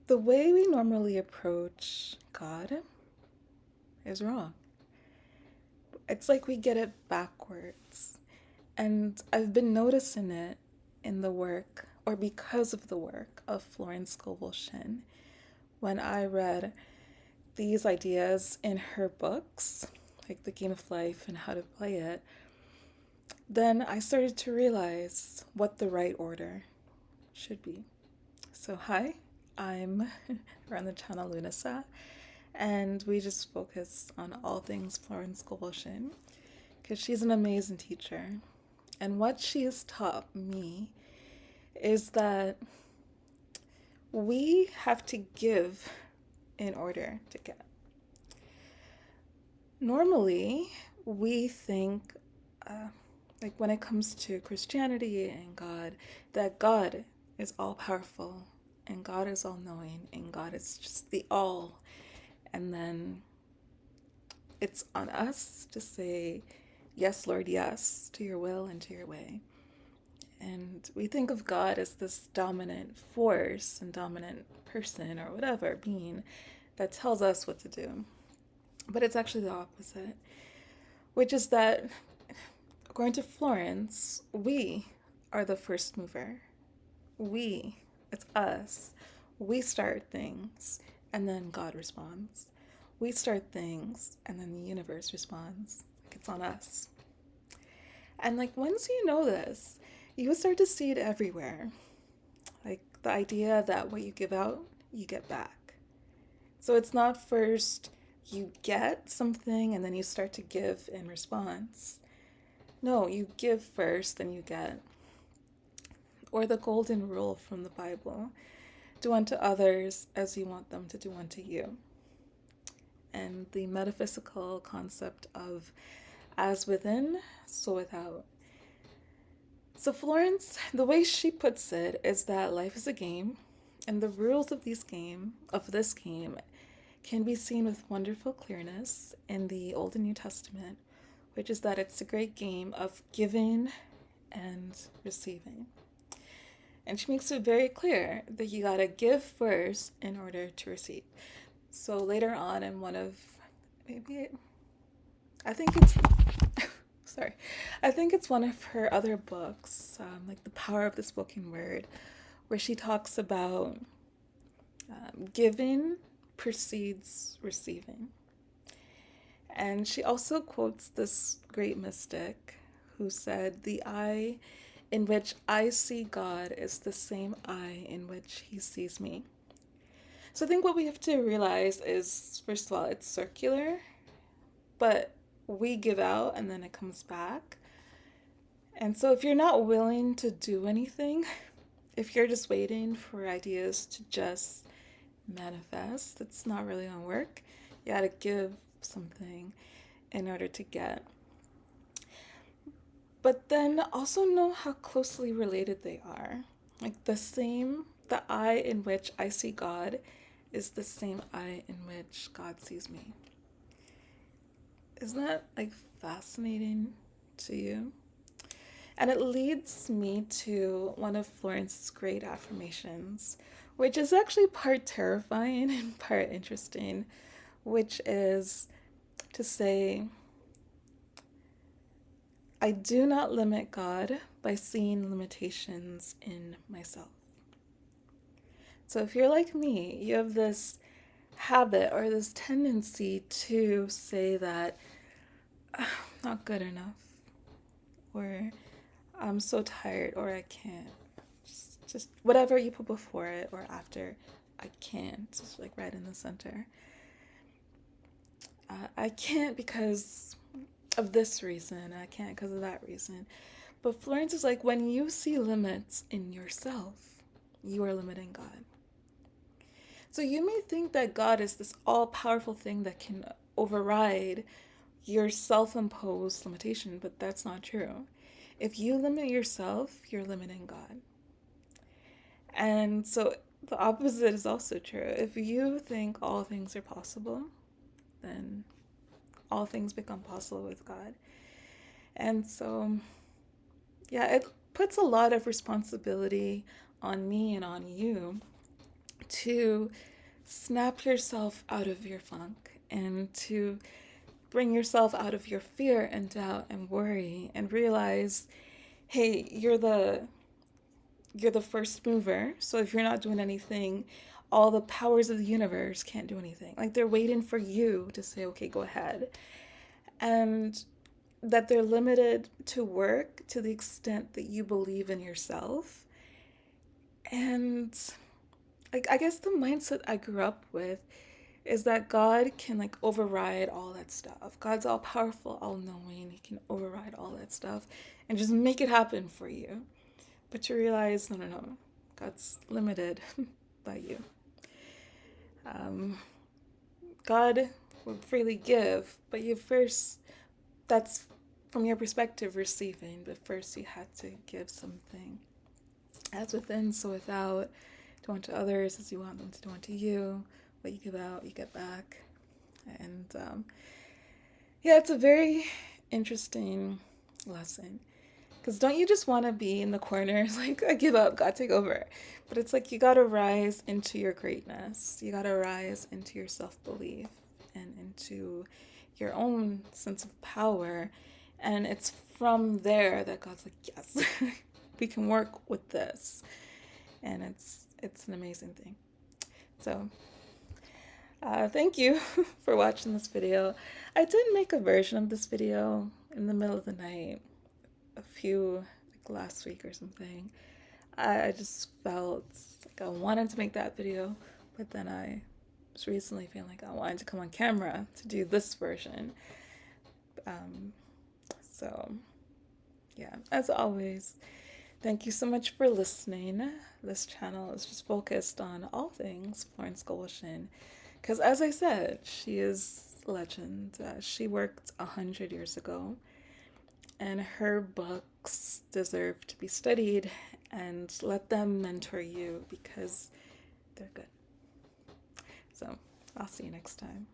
The way we normally approach God is wrong. It's like we get it backwards. And I've been noticing it in the work, or because of the work of Florence Scovel Shinn, when I read these ideas in her books, like The Game of Life and How to Play It, then I started to realize what the right order should be. So, hi, I'm around the channel Lunasa, and we just focus on all things Florence Scovel Shinn because she's an amazing teacher. And what she has taught me is that we have to give in order to get. Normally, we think, like when it comes to Christianity and God, that God is all powerful and God is all knowing and God is just the all. And then it's on us to say, yes, Lord, yes, to your will and to your way. And we think of God as this dominant force and dominant person or whatever being that tells us what to do. But it's actually the opposite, which is that, according to Florence, we are the first mover. It's us. We start things and then God responds. We start things and then the universe responds. Like it's on us. And like once you know this, you will start to see it everywhere. Like the idea that what you give out, you get back. So it's not first you get something and then you start to give in response. No, you give first, then you get. Or the golden rule from the Bible, do unto others as you want them to do unto you. And the metaphysical concept of as within, so without. So Florence, the way she puts it is that life is a game, and the rules of this game, can be seen with wonderful clearness in the Old and New Testament, which is that it's a great game of giving and receiving. And she makes it very clear that you gotta give first in order to receive. So later on in one of, I think it's, sorry, I think it's one of her other books, like The Power of the Spoken Word, where she talks about giving precedes receiving. And she also quotes this great mystic who said, the eye in which I see God is the same eye in which he sees me. So I think what we have to realize is, first of all, it's circular, but we give out and then it comes back. And so if you're not willing to do anything, if you're just waiting for ideas to just manifest, it's not really gonna work. You gotta give something in order to get. But then also know how closely related they are. Like the eye in which I see God is the same eye in which God sees me. Isn't that like fascinating to you? And it leads me to one of Florence's great affirmations, which is actually part terrifying and part interesting, which is to say, I do not limit God by seeing limitations in myself. So if you're like me, you have this habit or this tendency to say that I'm not good enough, or I'm so tired, or I can't. Just whatever you put before it or after, I can't. Just like right in the center. I can't because of this reason. I can't because of that reason. But Florence is like, when you see limits in yourself, you are limiting God. So you may think that God is this all-powerful thing that can override your self-imposed limitation, but that's not true. If you limit yourself, you're limiting God. And so the opposite is also true. If you think all things are possible, then all things become possible with God. And so, yeah, it puts a lot of responsibility on me and on you to snap yourself out of your funk and to bring yourself out of your fear and doubt and worry and realize, hey, you're the first mover. So if you're not doing anything, all the powers of the universe can't do anything. Like they're waiting for you to say, okay, go ahead. And that they're limited to work to the extent that you believe in yourself. And like I guess the mindset I grew up with is that God can like override all that stuff. God's all powerful, all knowing. He can override all that stuff and just make it happen for you. But you realize, no, no, no. God's limited by you. Um, God would freely give, but you first, that's from your perspective receiving, but first you had to give something. As within, so without. Do unto others as you want them to do unto you. What you give out, you get back. And yeah, it's a very interesting lesson. Because don't you just want to be in the corner, like, I give up, God take over. But it's like you got to rise into your greatness. You got to rise into your self-belief and into your own sense of power. And it's from there that God's like, yes, we can work with this. And it's an amazing thing. So thank you for watching this video. I did make a version of this video in the middle of the night a few, like last week or something. I just felt like I wanted to make that video, but then I was recently feeling like I wanted to come on camera to do this version. So yeah, as always, thank you so much for listening. This channel is just focused on all things Florence Scovel Shinn. Because as I said, she is a legend. She worked 100 years ago. And her books deserve to be studied, and let them mentor you because they're good. So I'll see you next time.